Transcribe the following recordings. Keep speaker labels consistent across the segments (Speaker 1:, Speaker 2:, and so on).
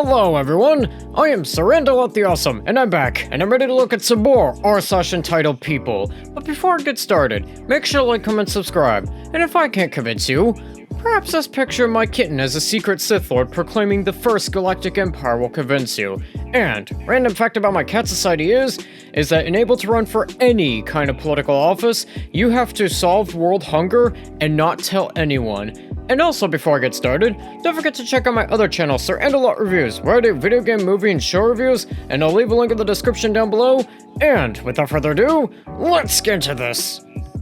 Speaker 1: Hello everyone, I am Surrendel the Awesome, and I'm back, and I'm ready to look at some more r/entitled people. But before I get started, make sure to like, comment, subscribe, and if I can't convince you, perhaps this picture of my kitten as a secret Sith Lord proclaiming the first galactic empire will convince you. And, random fact about my cat society is that unable to run for any kind of political office, you have to solve world hunger and not tell anyone. And also, before I get started, don't forget to check out my other channel, Surrendel Reviews, where I do video game, movie, and show reviews, and I'll leave a link in the description down below. And, without further ado, let's get into this!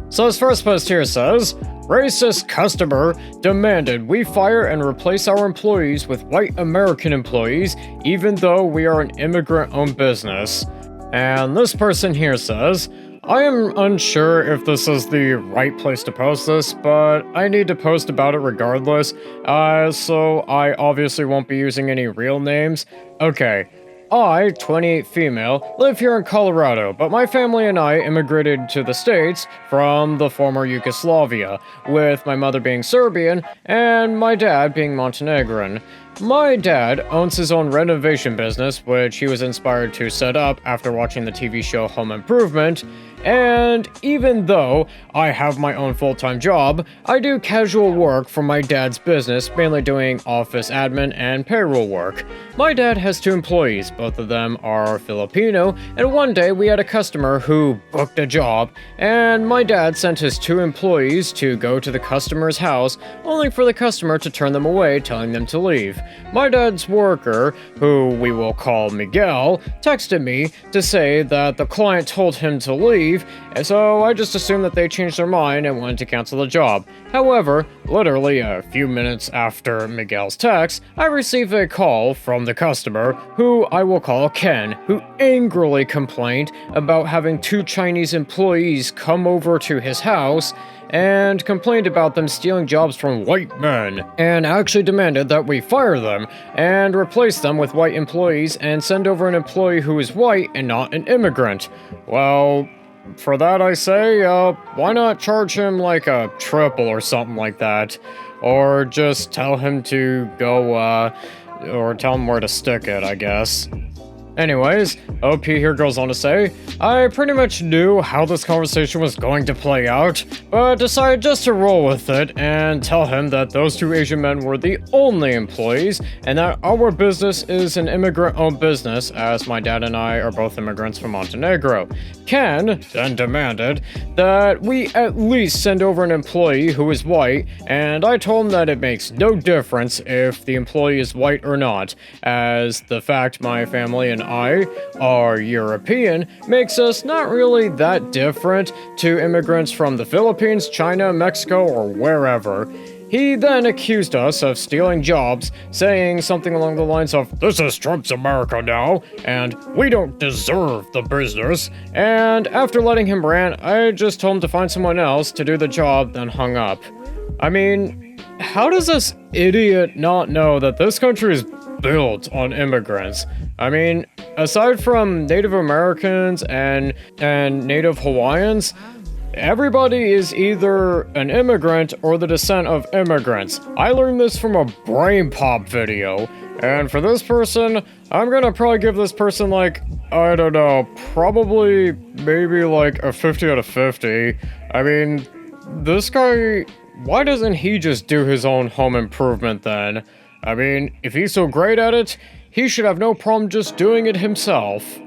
Speaker 1: So this first post here says, racist customer demanded we fire and replace our employees with white American employees, even though we are an immigrant-owned business. And this person here says, I am unsure if this is the right place to post this, but I need to post about it regardless, so I obviously won't be using any real names. Okay. I, 28 female, live here in Colorado, but my family and I immigrated to the States from the former Yugoslavia, with my mother being Serbian and my dad being Montenegrin. My dad owns his own renovation business, which he was inspired to set up after watching the TV show Home Improvement, and even though I have my own full-time job, I do casual work for my dad's business, mainly doing office admin and payroll work. My dad has 2 employees, both of them are Filipino, and one day we had a customer who booked a job, and my dad sent his 2 employees to go to the customer's house, only for the customer to turn them away, telling them to leave. My dad's worker, who we will call Miguel, texted me to say that the client told him to leave, and so I just assumed that they changed their mind and wanted to cancel the job. However, literally a few minutes after Miguel's text, I received a call from the customer, who I will call Ken, who angrily complained about having 2 Chinese employees come over to his house and complained about them stealing jobs from white men, and actually demanded that we fire them and replace them with white employees and send over an employee who is white and not an immigrant. Well, for that I say, why not charge him like a triple or something like that? Or just tell him to go, or tell him where to stick it, I guess. Anyways, OP here goes on to say, I pretty much knew how this conversation was going to play out, but decided just to roll with it and tell him that those 2 Asian men were the only employees and that our business is an immigrant-owned business, as my dad and I are both immigrants from Montenegro. Ken then demanded that we at least send over an employee who is white, and I told him that it makes no difference if the employee is white or not, as the fact my family and I are European makes us not really that different to immigrants from the Philippines, China, Mexico, or wherever. He then accused us of stealing jobs, saying something along the lines of, this is Trump's America now, and we don't deserve the business. And after letting him rant, I just told him to find someone else to do the job, then hung up. I mean, how does this idiot not know that this country is built on immigrants? I mean, aside from Native Americans and Native Hawaiians, everybody is either an immigrant or the descent of immigrants. I learned this from a Brain Pop video, and for this person, I'm gonna probably give this person like, I don't know, probably maybe like a 50 out of 50. I mean, this guy, why doesn't he just do his own home improvement then? I mean, if he's so great at it, he should have no problem just doing it himself.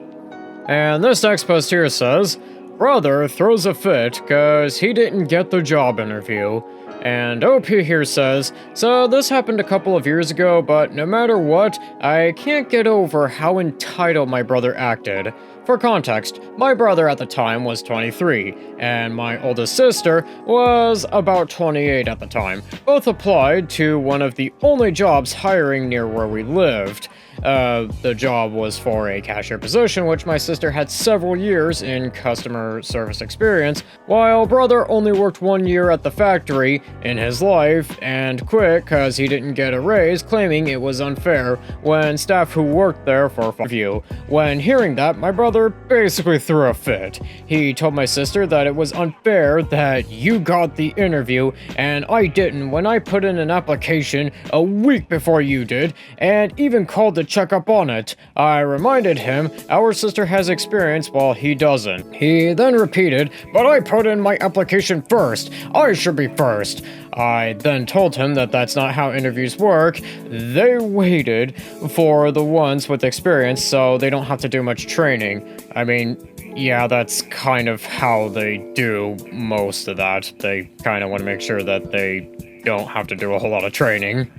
Speaker 1: And this next post here says, brother throws a fit cause he didn't get the job interview. And OP here says, so this happened a couple of years ago, but no matter what, I can't get over how entitled my brother acted. For context, my brother at the time was 23, and my oldest sister was about 28 at the time. Both applied to one of the only jobs hiring near where we lived. The job was for a cashier position, which my sister had several years in customer service experience, while brother only worked 1 year at the factory day in his life and quit because he didn't get a raise, claiming it was unfair when staff who worked there for 5 years. When hearing that, my brother basically threw a fit. He told my sister that it was unfair that you got the interview and I didn't when I put in an application a week before you did, and even called to check up on it. I reminded him our sister has experience while he doesn't. He then repeated, "But I put in my application first. I should be first." I then told him that that's not how interviews work. They waited for the ones with experience so they don't have to do much training. I mean, yeah, that's kind of how they do most of that. They kind of want to make sure that they don't have to do a whole lot of training.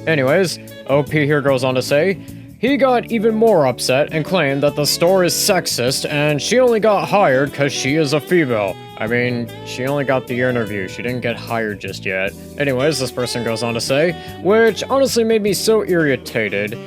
Speaker 1: Anyways, OP here goes on to say, he got even more upset and claimed that the store is sexist and she only got hired because she is a female. I mean, she only got the interview, she didn't get hired just yet. Anyways, this person goes on to say, which honestly made me so irritated.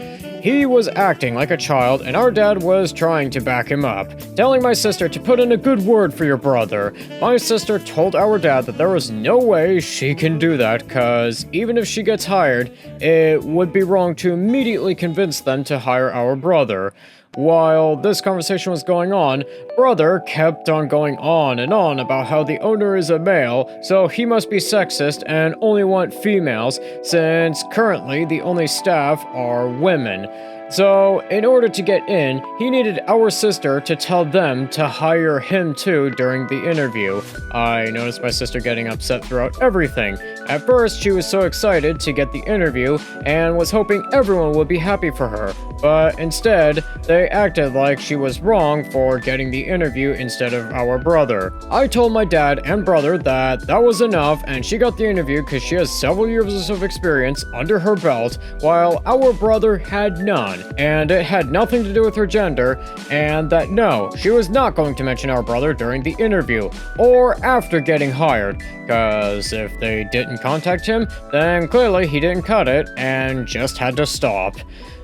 Speaker 1: He was acting like a child and our dad was trying to back him up, telling my sister to put in a good word for your brother. My sister told our dad that there was no way she can do that cause even if she gets hired, it would be wrong to immediately convince them to hire our brother. While this conversation was going on, brother kept on going on and on about how the owner is a male, so he must be sexist and only want females, since currently the only staff are women. So, in order to get in, he needed our sister to tell them to hire him too during the interview. I noticed my sister getting upset throughout everything. At first, she was so excited to get the interview and was hoping everyone would be happy for her. But instead, they acted like she was wrong for getting the interview instead of our brother. I told my dad and brother that that was enough and she got the interview because she has several years of experience under her belt, while our brother had none. And it had nothing to do with her gender, and that no, she was not going to mention our brother during the interview, or after getting hired, cause if they didn't contact him, then clearly he didn't cut it, and just had to stop.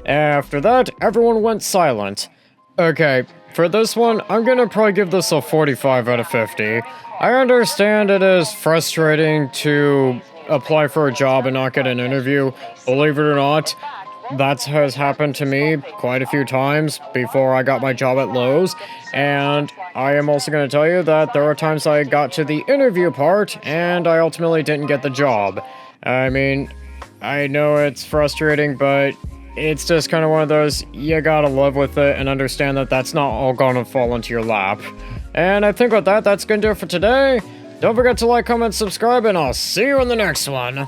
Speaker 1: After that, everyone went silent. Okay, for this one, I'm gonna probably give this a 45 out of 50. I understand it is frustrating to apply for a job and not get an interview, believe it or not. That has happened to me quite a few times before I got my job at Lowe's, and I am also going to tell you that there are times I got to the interview part and I ultimately didn't get the job. I mean, I know it's frustrating, but it's just kind of one of those, you gotta live with it and understand that that's not all gonna fall into your lap. And I think with that, that's gonna do it for today. Don't forget to like, comment, subscribe, and I'll see you in the next one.